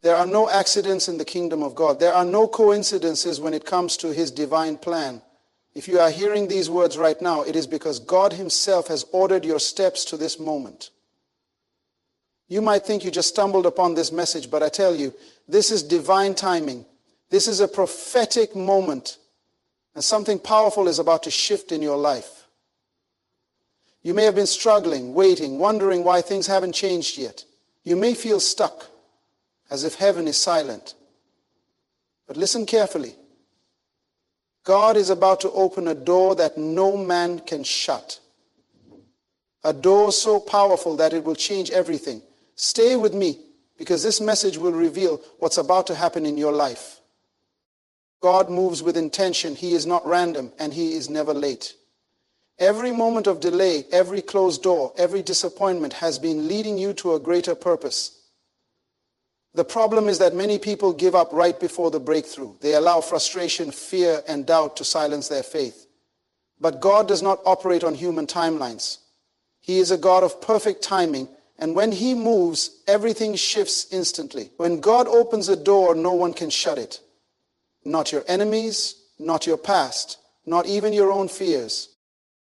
There are no accidents in the kingdom of God. There are no coincidences when it comes to his divine plan. If you are hearing these words right now, it is because God himself has ordered your steps to this moment. You might think you just stumbled upon this message, but I tell you, this is divine timing. This is a prophetic moment, and something powerful is about to shift in your life. You may have been struggling, waiting, wondering why things haven't changed yet. You may feel stuck, as if heaven is silent. But listen carefully. God is about to open a door that no man can shut. A door so powerful that it will change everything. Stay with me, because this message will reveal what's about to happen in your life. God moves with intention. He is not random, and he is never late. Every moment of delay, every closed door, every disappointment has been leading you to a greater purpose. The problem is that many people give up right before the breakthrough. They allow frustration, fear, and doubt to silence their faith. But God does not operate on human timelines. He is a God of perfect timing, and when he moves, everything shifts instantly. When God opens a door, no one can shut it. Not your enemies, not your past, not even your own fears.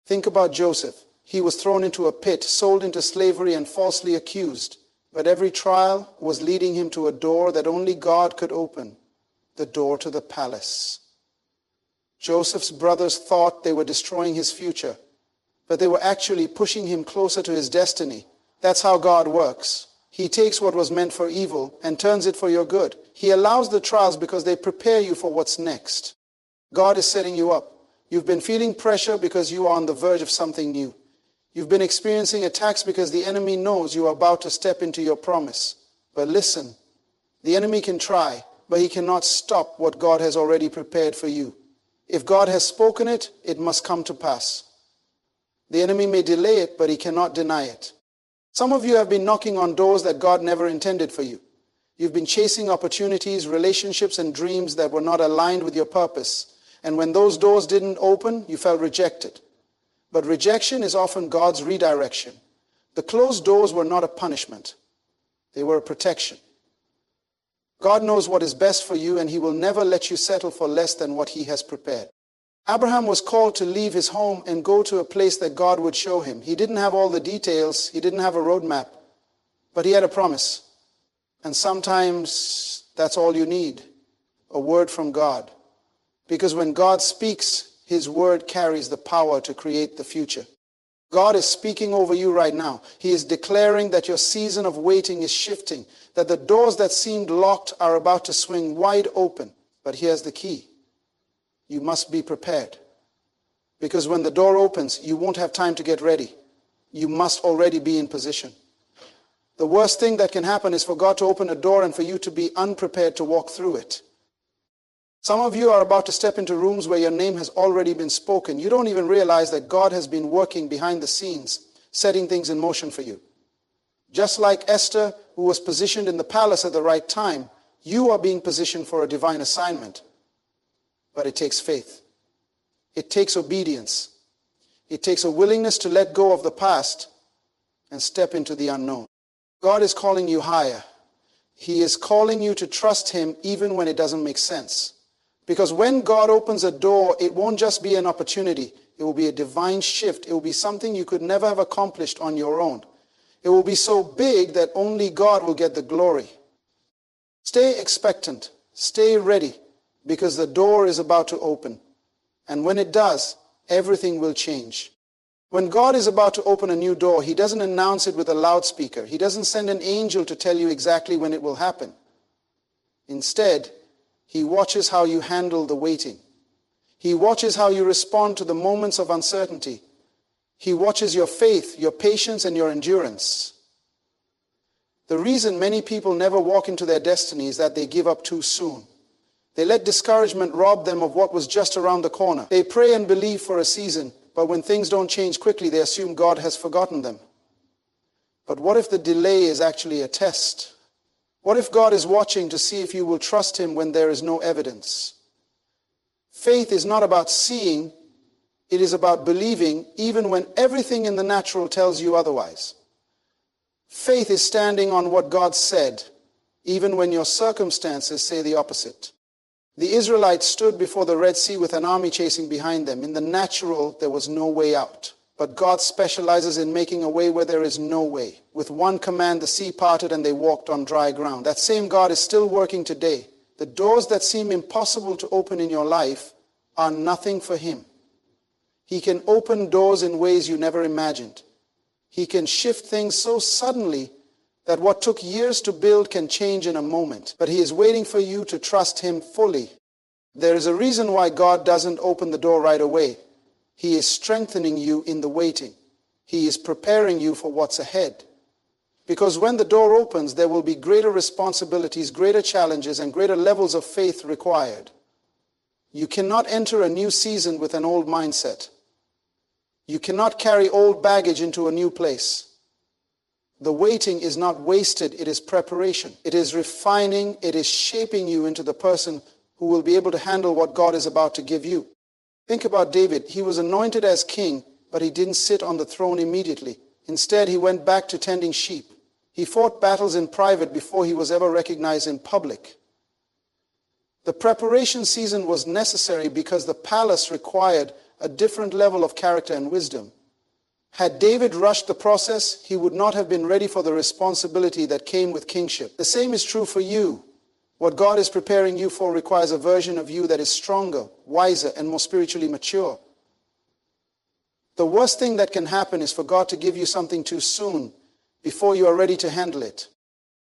Think about Joseph. He was thrown into a pit, sold into slavery, and falsely accused. But every trial was leading him to a door that only God could open, the door to the palace. Joseph's brothers thought they were destroying his future, but they were actually pushing him closer to his destiny. That's how God works. He takes what was meant for evil and turns it for your good. He allows the trials because they prepare you for what's next. God is setting you up. You've been feeling pressure because you are on the verge of something new. You've been experiencing attacks because the enemy knows you are about to step into your promise. But listen, the enemy can try, but he cannot stop what God has already prepared for you. If God has spoken it, it must come to pass. The enemy may delay it, but he cannot deny it. Some of you have been knocking on doors that God never intended for you. You've been chasing opportunities, relationships, and dreams that were not aligned with your purpose. And when those doors didn't open, you felt rejected. But rejection is often God's redirection. The closed doors were not a punishment. They were a protection. God knows what is best for you, and he will never let you settle for less than what he has prepared. Abraham was called to leave his home and go to a place that God would show him. He didn't have all the details. He didn't have a roadmap. But he had a promise. And sometimes that's all you need, a word from God. Because when God speaks, his word carries the power to create the future. God is speaking over you right now. He is declaring that your season of waiting is shifting, that the doors that seemed locked are about to swing wide open. But here's the key. You must be prepared. Because when the door opens, you won't have time to get ready. You must already be in position. The worst thing that can happen is for God to open a door and for you to be unprepared to walk through it. Some of you are about to step into rooms where your name has already been spoken. You don't even realize that God has been working behind the scenes, setting things in motion for you. Just like Esther, who was positioned in the palace at the right time, you are being positioned for a divine assignment. But it takes faith. It takes obedience. It takes a willingness to let go of the past and step into the unknown. God is calling you higher. He is calling you to trust him even when it doesn't make sense. Because when God opens a door, it won't just be an opportunity. It will be a divine shift. It will be something you could never have accomplished on your own. It will be so big that only God will get the glory. Stay expectant. Stay ready, because the door is about to open. And when it does, everything will change. When God is about to open a new door, he doesn't announce it with a loudspeaker. He doesn't send an angel to tell you exactly when it will happen. Instead, he watches how you handle the waiting. He watches how you respond to the moments of uncertainty. He watches your faith, your patience, and your endurance. The reason many people never walk into their destiny is that they give up too soon. They let discouragement rob them of what was just around the corner. They pray and believe for a season, but when things don't change quickly, they assume God has forgotten them. But what if the delay is actually a test? What if God is watching to see if you will trust him when there is no evidence? Faith is not about seeing, it is about believing even when everything in the natural tells you otherwise. Faith is standing on what God said, even when your circumstances say the opposite. The Israelites stood before the Red Sea with an army chasing behind them. In the natural, there was no way out. But God specializes in making a way where there is no way. With one command, the sea parted and they walked on dry ground. That same God is still working today. The doors that seem impossible to open in your life are nothing for Him. He can open doors in ways you never imagined. He can shift things so suddenly that what took years to build can change in a moment. But He is waiting for you to trust Him fully. There is a reason why God doesn't open the door right away. He is strengthening you in the waiting. He is preparing you for what's ahead. Because when the door opens, there will be greater responsibilities, greater challenges, and greater levels of faith required. You cannot enter a new season with an old mindset. You cannot carry old baggage into a new place. The waiting is not wasted, it is preparation. It is refining, it is shaping you into the person who will be able to handle what God is about to give you. Think about David. He was anointed as king, but he didn't sit on the throne immediately. Instead, he went back to tending sheep. He fought battles in private before he was ever recognized in public. The preparation season was necessary because the palace required a different level of character and wisdom. Had David rushed the process, he would not have been ready for the responsibility that came with kingship. The same is true for you. What God is preparing you for requires a version of you that is stronger, wiser, and more spiritually mature. The worst thing that can happen is for God to give you something too soon, before you are ready to handle it.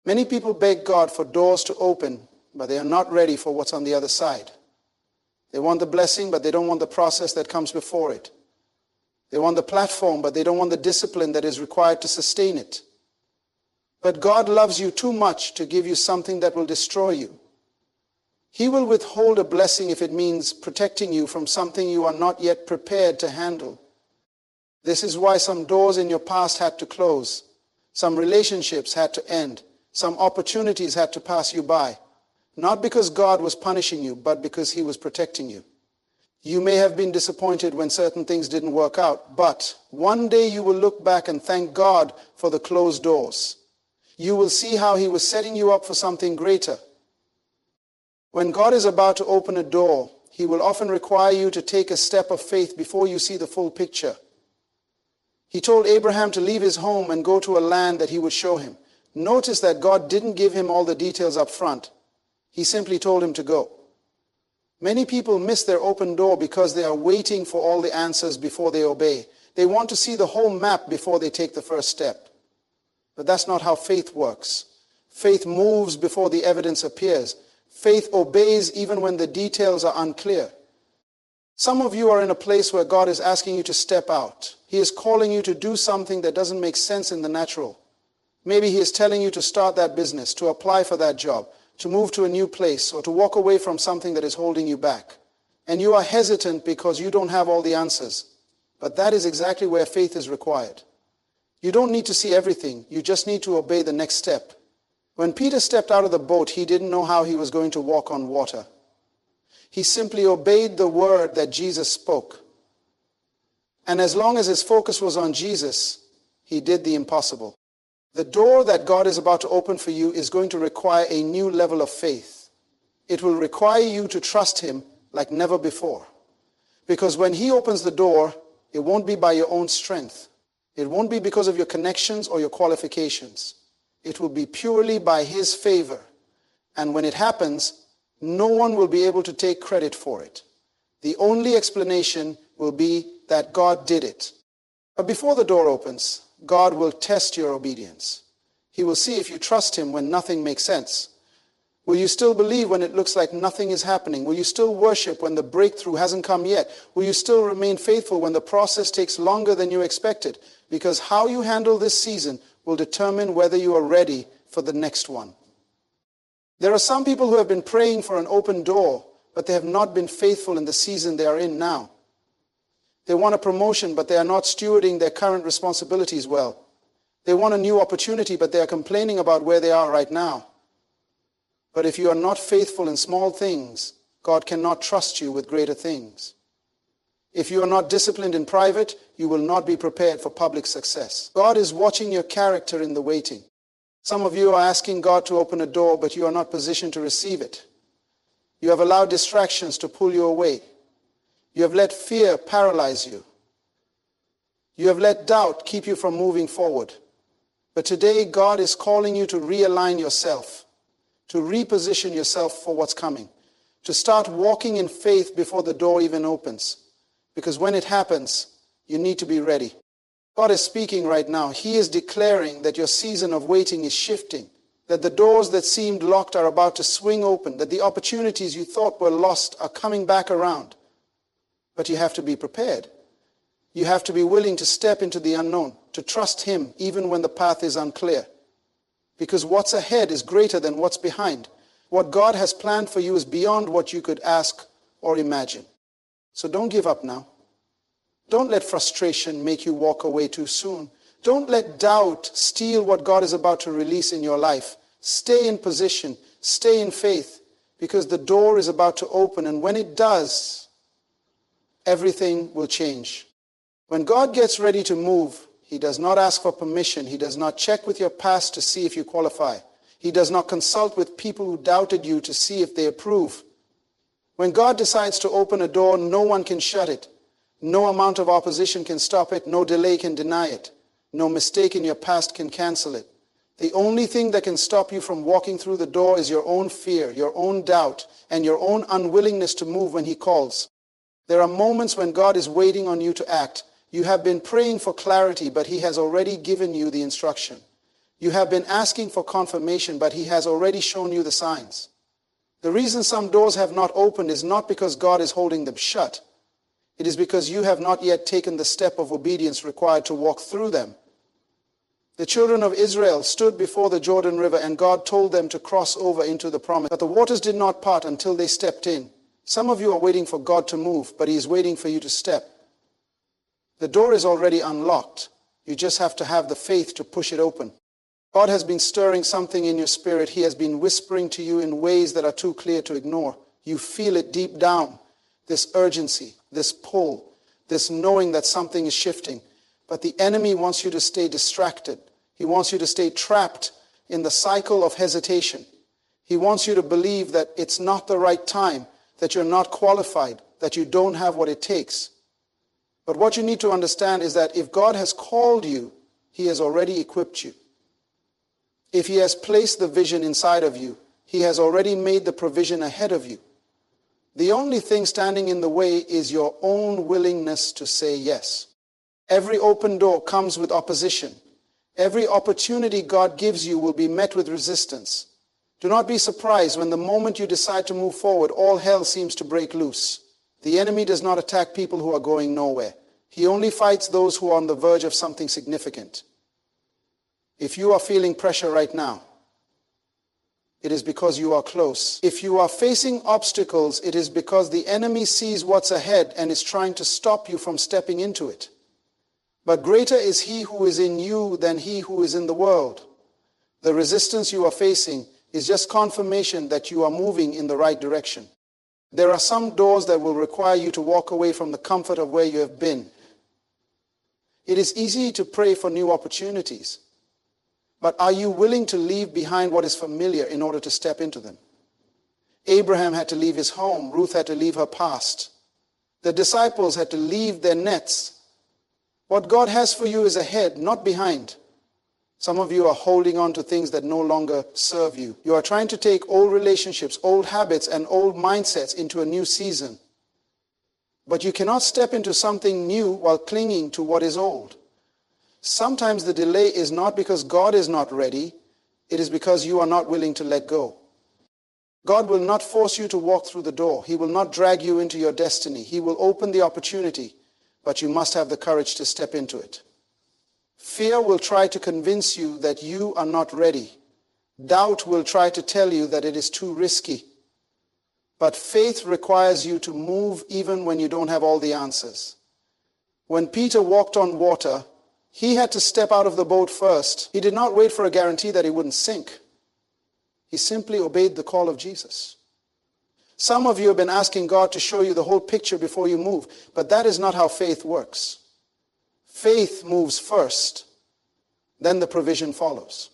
Many people beg God for doors to open, but they are not ready for what's on the other side. They want the blessing, but they don't want the process that comes before it. They want the platform, but they don't want the discipline that is required to sustain it. But God loves you too much to give you something that will destroy you. He will withhold a blessing if it means protecting you from something you are not yet prepared to handle. This is why some doors in your past had to close. Some relationships had to end. Some opportunities had to pass you by. Not because God was punishing you, but because He was protecting you. You may have been disappointed when certain things didn't work out, but one day you will look back and thank God for the closed doors. You will see how He was setting you up for something greater. When God is about to open a door, He will often require you to take a step of faith before you see the full picture. He told Abraham to leave his home and go to a land that He would show him. Notice that God didn't give him all the details up front. He simply told him to go. Many people miss their open door because they are waiting for all the answers before they obey. They want to see the whole map before they take the first step. But that's not how faith works. Faith moves before the evidence appears. Faith obeys even when the details are unclear. Some of you are in a place where God is asking you to step out. He is calling you to do something that doesn't make sense in the natural. Maybe He is telling you to start that business, to apply for that job, to move to a new place, or to walk away from something that is holding you back. And you are hesitant because you don't have all the answers. But that is exactly where faith is required. You don't need to see everything. You just need to obey the next step. When Peter stepped out of the boat, he didn't know how he was going to walk on water. He simply obeyed the word that Jesus spoke. And as long as his focus was on Jesus, he did the impossible. The door that God is about to open for you is going to require a new level of faith. It will require you to trust Him like never before. Because when He opens the door, it won't be by your own strength. It won't be because of your connections or your qualifications. It will be purely by His favor. And when it happens, no one will be able to take credit for it. The only explanation will be that God did it. But before the door opens, God will test your obedience. He will see if you trust Him when nothing makes sense. Will you still believe when it looks like nothing is happening? Will you still worship when the breakthrough hasn't come yet? Will you still remain faithful when the process takes longer than you expected? Because how you handle this season will determine whether you are ready for the next one. There are some people who have been praying for an open door, but they have not been faithful in the season they are in now. They want a promotion, but they are not stewarding their current responsibilities well. They want a new opportunity, but they are complaining about where they are right now. But if you are not faithful in small things, God cannot trust you with greater things. If you are not disciplined in private, you will not be prepared for public success. God is watching your character in the waiting. Some of you are asking God to open a door, but you are not positioned to receive it. You have allowed distractions to pull you away. You have let fear paralyze you. You have let doubt keep you from moving forward. But today, God is calling you to realign yourself, to reposition yourself for what's coming, to start walking in faith before the door even opens. Because when it happens, you need to be ready. God is speaking right now. He is declaring that your season of waiting is shifting, that the doors that seemed locked are about to swing open, that the opportunities you thought were lost are coming back around. But you have to be prepared. You have to be willing to step into the unknown, to trust Him even when the path is unclear. Because what's ahead is greater than what's behind. What God has planned for you is beyond what you could ask or imagine. So don't give up now. Don't let frustration make you walk away too soon. Don't let doubt steal what God is about to release in your life. Stay in position. Stay in faith. Because the door is about to open. And when it does, everything will change. When God gets ready to move, He does not ask for permission. He does not check with your past to see if you qualify. He does not consult with people who doubted you to see if they approve. When God decides to open a door, no one can shut it. No amount of opposition can stop it. No delay can deny it. No mistake in your past can cancel it. The only thing that can stop you from walking through the door is your own fear, your own doubt, and your own unwillingness to move when He calls. There are moments when God is waiting on you to act. You have been praying for clarity, but He has already given you the instruction. You have been asking for confirmation, but He has already shown you the signs. The reason some doors have not opened is not because God is holding them shut. It is because you have not yet taken the step of obedience required to walk through them. The children of Israel stood before the Jordan River, and God told them to cross over into the promise. But the waters did not part until they stepped in. Some of you are waiting for God to move, but He is waiting for you to step. The door is already unlocked. You just have to have the faith to push it open. God has been stirring something in your spirit. He has been whispering to you in ways that are too clear to ignore. You feel it deep down, this urgency, this pull, this knowing that something is shifting. But the enemy wants you to stay distracted. He wants you to stay trapped in the cycle of hesitation. He wants you to believe that it's not the right time, that you're not qualified, that you don't have what it takes. But what you need to understand is that if God has called you, He has already equipped you. If He has placed the vision inside of you, He has already made the provision ahead of you. The only thing standing in the way is your own willingness to say yes. Every open door comes with opposition. Every opportunity God gives you will be met with resistance. Do not be surprised when the moment you decide to move forward, all hell seems to break loose. The enemy does not attack people who are going nowhere. He only fights those who are on the verge of something significant. If you are feeling pressure right now, it is because you are close. If you are facing obstacles, it is because the enemy sees what's ahead and is trying to stop you from stepping into it. But greater is He who is in you than he who is in the world. The resistance you are facing is just confirmation that you are moving in the right direction. There are some doors that will require you to walk away from the comfort of where you have been. It is easy to pray for new opportunities. But are you willing to leave behind what is familiar in order to step into them? Abraham had to leave his home. Ruth had to leave her past. The disciples had to leave their nets. What God has for you is ahead, not behind. Some of you are holding on to things that no longer serve you. You are trying to take old relationships, old habits, and old mindsets into a new season. But you cannot step into something new while clinging to what is old. Sometimes the delay is not because God is not ready. It is because you are not willing to let go. God will not force you to walk through the door. He will not drag you into your destiny. He will open the opportunity, but you must have the courage to step into it. Fear will try to convince you that you are not ready. Doubt will try to tell you that it is too risky. But faith requires you to move even when you don't have all the answers. When Peter walked on water, he had to step out of the boat first. He did not wait for a guarantee that he wouldn't sink. He simply obeyed the call of Jesus. Some of you have been asking God to show you the whole picture before you move, but that is not how faith works. Faith moves first, then the provision follows.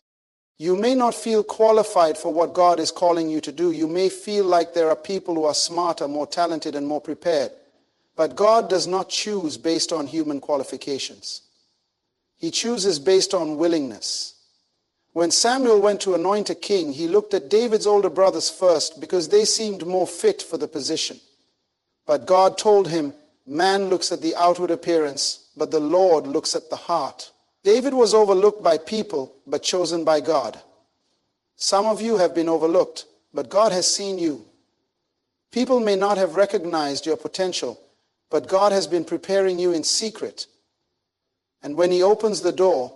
You may not feel qualified for what God is calling you to do. You may feel like there are people who are smarter, more talented, and more prepared. But God does not choose based on human qualifications. He chooses based on willingness. When Samuel went to anoint a king, he looked at David's older brothers first because they seemed more fit for the position. But God told him, man looks at the outward appearance, but the Lord looks at the heart. David was overlooked by people, but chosen by God. Some of you have been overlooked, but God has seen you. People may not have recognized your potential, but God has been preparing you in secret. And when He opens the door,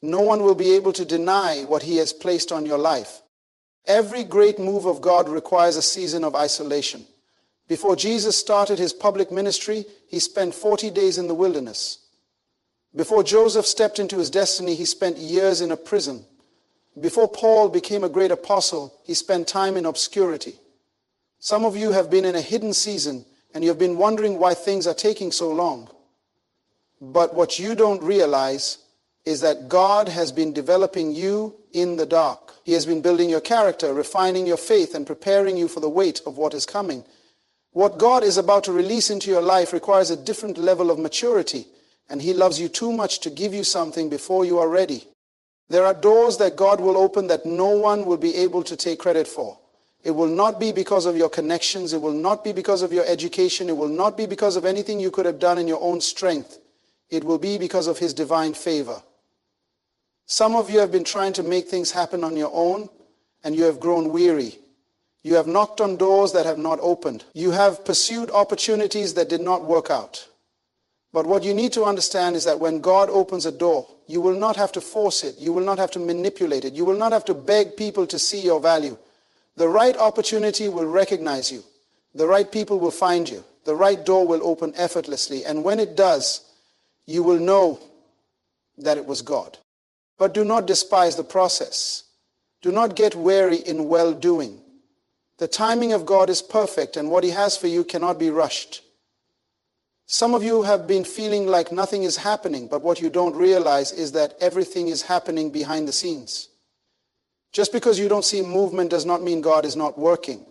no one will be able to deny what He has placed on your life. Every great move of God requires a season of isolation. Before Jesus started His public ministry, He spent 40 days in the wilderness. Before Joseph stepped into his destiny, he spent years in a prison. Before Paul became a great apostle, he spent time in obscurity. Some of you have been in a hidden season, and you have been wondering why things are taking so long. But what you don't realize is that God has been developing you in the dark. He has been building your character, refining your faith, and preparing you for the weight of what is coming. What God is about to release into your life requires a different level of maturity, and He loves you too much to give you something before you are ready. There are doors that God will open that no one will be able to take credit for. It will not be because of your connections. It will not be because of your education. It will not be because of anything you could have done in your own strength. It will be because of His divine favor. Some of you have been trying to make things happen on your own, and you have grown weary. You have knocked on doors that have not opened. You have pursued opportunities that did not work out. But what you need to understand is that when God opens a door, you will not have to force it. You will not have to manipulate it. You will not have to beg people to see your value. The right opportunity will recognize you. The right people will find you. The right door will open effortlessly. And when it does, you will know that it was God. But do not despise the process. Do not get weary in well-doing. The timing of God is perfect, and what He has for you cannot be rushed. Some of you have been feeling like nothing is happening, but what you don't realize is that everything is happening behind the scenes. Just because you don't see movement does not mean God is not working.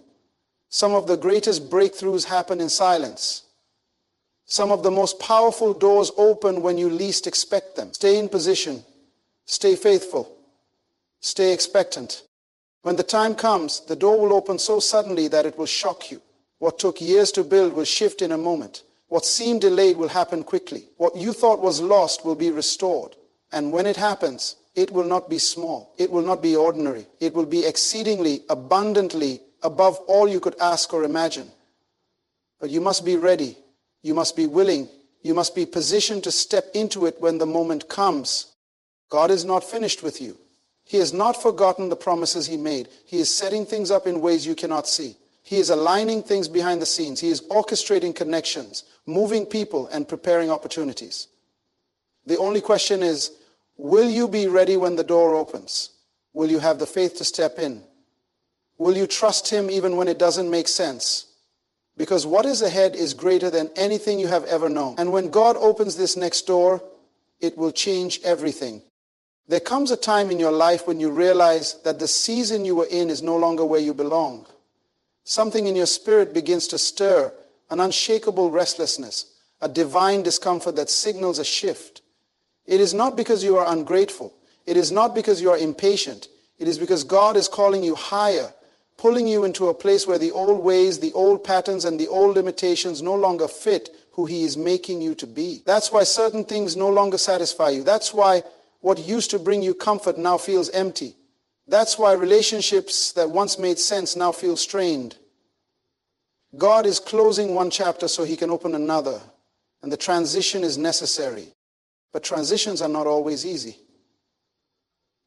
Some of the greatest breakthroughs happen in silence. Some of the most powerful doors open when you least expect them. Stay in position. Stay faithful. Stay expectant. When the time comes, the door will open so suddenly that it will shock you. What took years to build will shift in a moment. What seemed delayed will happen quickly. What you thought was lost will be restored. And when it happens, it will not be small. It will not be ordinary. It will be exceedingly, abundantly, above all you could ask or imagine. But you must be ready. You must be willing. You must be positioned to step into it when the moment comes. God is not finished with you. He has not forgotten the promises He made. He is setting things up in ways you cannot see. He is aligning things behind the scenes. He is orchestrating connections, moving people, and preparing opportunities. The only question is, will you be ready when the door opens? Will you have the faith to step in? Will you trust Him even when it doesn't make sense? Because what is ahead is greater than anything you have ever known. And when God opens this next door, it will change everything. There comes a time in your life when you realize that the season you were in is no longer where you belong. Something in your spirit begins to stir, an unshakable restlessness, a divine discomfort that signals a shift. It is not because you are ungrateful. It is not because you are impatient. It is because God is calling you higher, pulling you into a place where the old ways, the old patterns, and the old limitations no longer fit who He is making you to be. That's why certain things no longer satisfy you. That's why what used to bring you comfort now feels empty. That's why relationships that once made sense now feel strained. God is closing one chapter so He can open another, and the transition is necessary. But transitions are not always easy.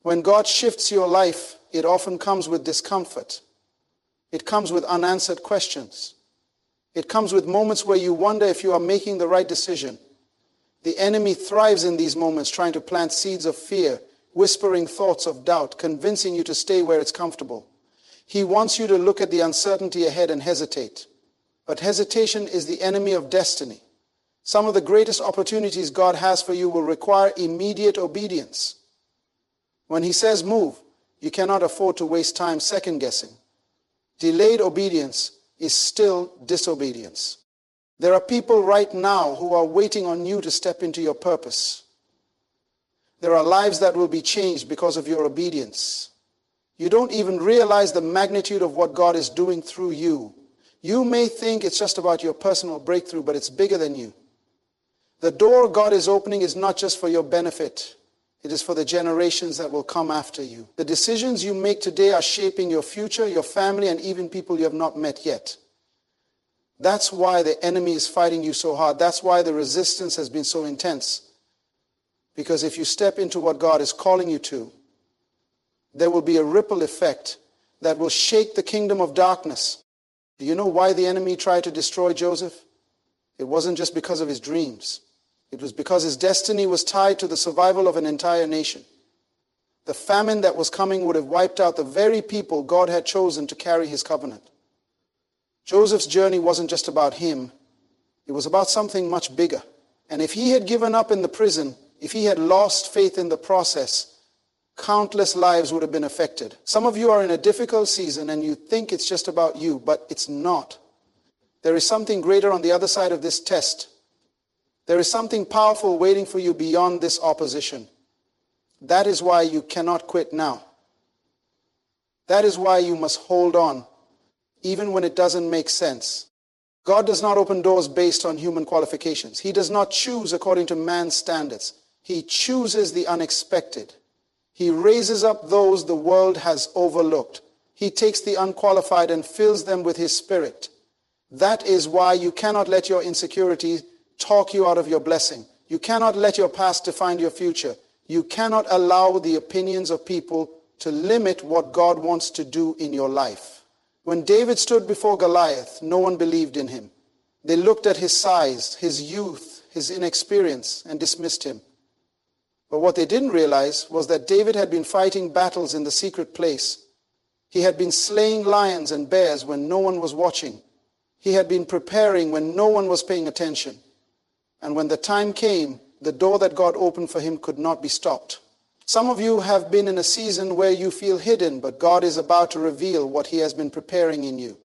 When God shifts your life, it often comes with discomfort. It comes with unanswered questions. It comes with moments where you wonder if you are making the right decision. The enemy thrives in these moments, trying to plant seeds of fear, whispering thoughts of doubt, convincing you to stay where it's comfortable. He wants you to look at the uncertainty ahead and hesitate. But hesitation is the enemy of destiny. Some of the greatest opportunities God has for you will require immediate obedience. When he says move, you cannot afford to waste time second guessing. Delayed obedience is still disobedience. There are people right now who are waiting on you to step into your purpose. There are lives that will be changed because of your obedience. You don't even realize the magnitude of what God is doing through you. You may think it's just about your personal breakthrough, but it's bigger than you. The door God is opening is not just for your benefit. It is for the generations that will come after you. The decisions you make today are shaping your future, your family, and even people you have not met yet. That's why the enemy is fighting you so hard. That's why the resistance has been so intense. Because if you step into what God is calling you to, there will be a ripple effect that will shake the kingdom of darkness. Do you know why the enemy tried to destroy Joseph? It wasn't just because of his dreams. It was because his destiny was tied to the survival of an entire nation. The famine that was coming would have wiped out the very people God had chosen to carry his covenant. Joseph's journey wasn't just about him. It was about something much bigger. And if he had given up in the prison, if he had lost faith in the process, countless lives would have been affected. Some of you are in a difficult season and you think it's just about you, but it's not. There is something greater on the other side of this test. There is something powerful waiting for you beyond this opposition. That is why you cannot quit now. That is why you must hold on, even when it doesn't make sense. God does not open doors based on human qualifications. He does not choose according to man's standards. He chooses the unexpected. He raises up those the world has overlooked. He takes the unqualified and fills them with his spirit. That is why you cannot let your insecurity talk you out of your blessing. You cannot let your past define your future. You cannot allow the opinions of people to limit what God wants to do in your life. When David stood before Goliath, no one believed in him. They looked at his size, his youth, his inexperience, and dismissed him. But what they didn't realize was that David had been fighting battles in the secret place. He had been slaying lions and bears when no one was watching. He had been preparing when no one was paying attention. And when the time came, the door that God opened for him could not be stopped. Some of you have been in a season where you feel hidden, but God is about to reveal what he has been preparing in you.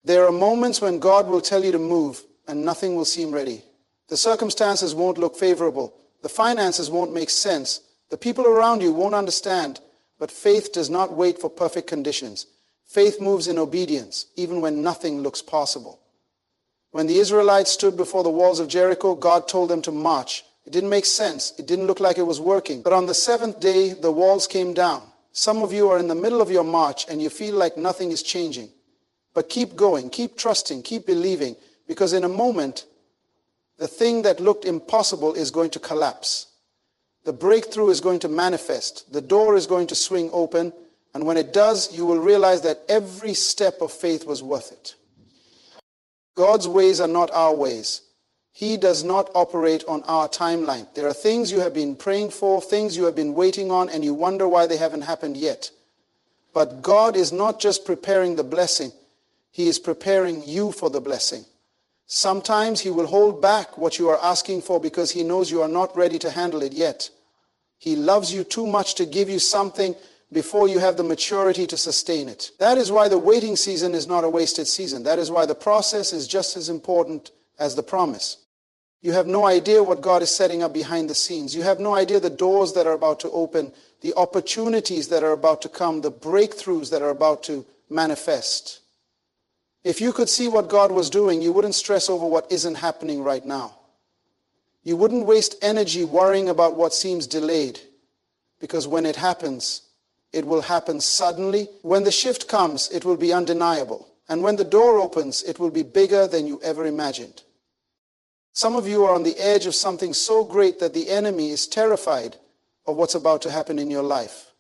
There are moments when God will tell you to move and nothing will seem ready. The circumstances won't look favorable. The finances won't make sense. The people around you won't understand. But faith does not wait for perfect conditions. Faith moves in obedience, even when nothing looks possible. When the Israelites stood before the walls of Jericho, God told them to march. It didn't make sense. It didn't look like it was working. But on the seventh day, the walls came down. Some of you are in the middle of your march and you feel like nothing is changing. But keep going, keep trusting, keep believing, because in a moment, the thing that looked impossible is going to collapse. The breakthrough is going to manifest. The door is going to swing open. And when it does, you will realize that every step of faith was worth it. God's ways are not our ways. He does not operate on our timeline. There are things you have been praying for, things you have been waiting on, and you wonder why they haven't happened yet. But God is not just preparing the blessing. He is preparing you for the blessing. Sometimes he will hold back what you are asking for because he knows you are not ready to handle it yet. He loves you too much to give you something before you have the maturity to sustain it. That is why the waiting season is not a wasted season. That is why the process is just as important as the promise. You have no idea what God is setting up behind the scenes. You have no idea the doors that are about to open, the opportunities that are about to come, the breakthroughs that are about to manifest. If you could see what God was doing, you wouldn't stress over what isn't happening right now. You wouldn't waste energy worrying about what seems delayed, because when it happens, it will happen suddenly. When the shift comes, it will be undeniable. And when the door opens, it will be bigger than you ever imagined. Some of you are on the edge of something so great that the enemy is terrified of what's about to happen in your life.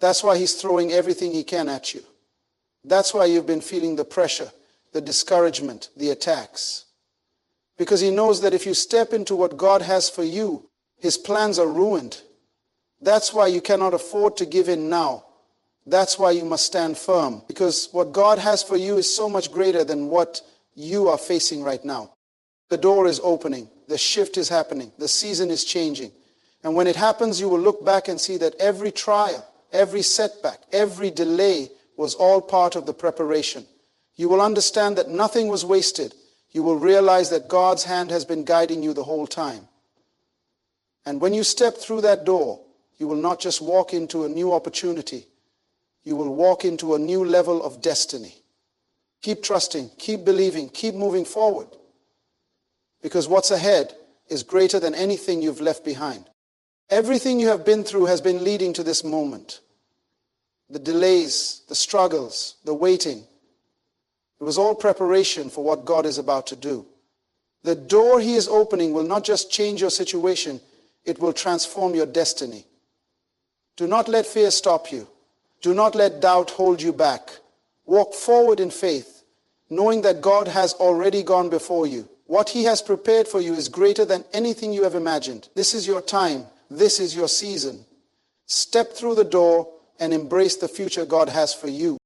That's why he's throwing everything he can at you. That's why you've been feeling the pressure, the discouragement, the attacks. Because he knows that if you step into what God has for you, his plans are ruined. That's why you cannot afford to give in now. That's why you must stand firm. Because what God has for you is so much greater than what you are facing right now. The door is opening. The shift is happening. The season is changing. And when it happens, you will look back and see that every trial, every setback, every delay was all part of the preparation. You will understand that nothing was wasted. You will realize that God's hand has been guiding you the whole time. And when you step through that door, you will not just walk into a new opportunity. You will walk into a new level of destiny. Keep trusting, keep believing, keep moving forward. Because what's ahead is greater than anything you've left behind. Everything you have been through has been leading to this moment. The delays, the struggles, the waiting. It was all preparation for what God is about to do. The door He is opening will not just change your situation, it will transform your destiny. Do not let fear stop you. Do not let doubt hold you back. Walk forward in faith, knowing that God has already gone before you. What He has prepared for you is greater than anything you have imagined. This is your time. This is your season. Step through the door and embrace the future God has for you.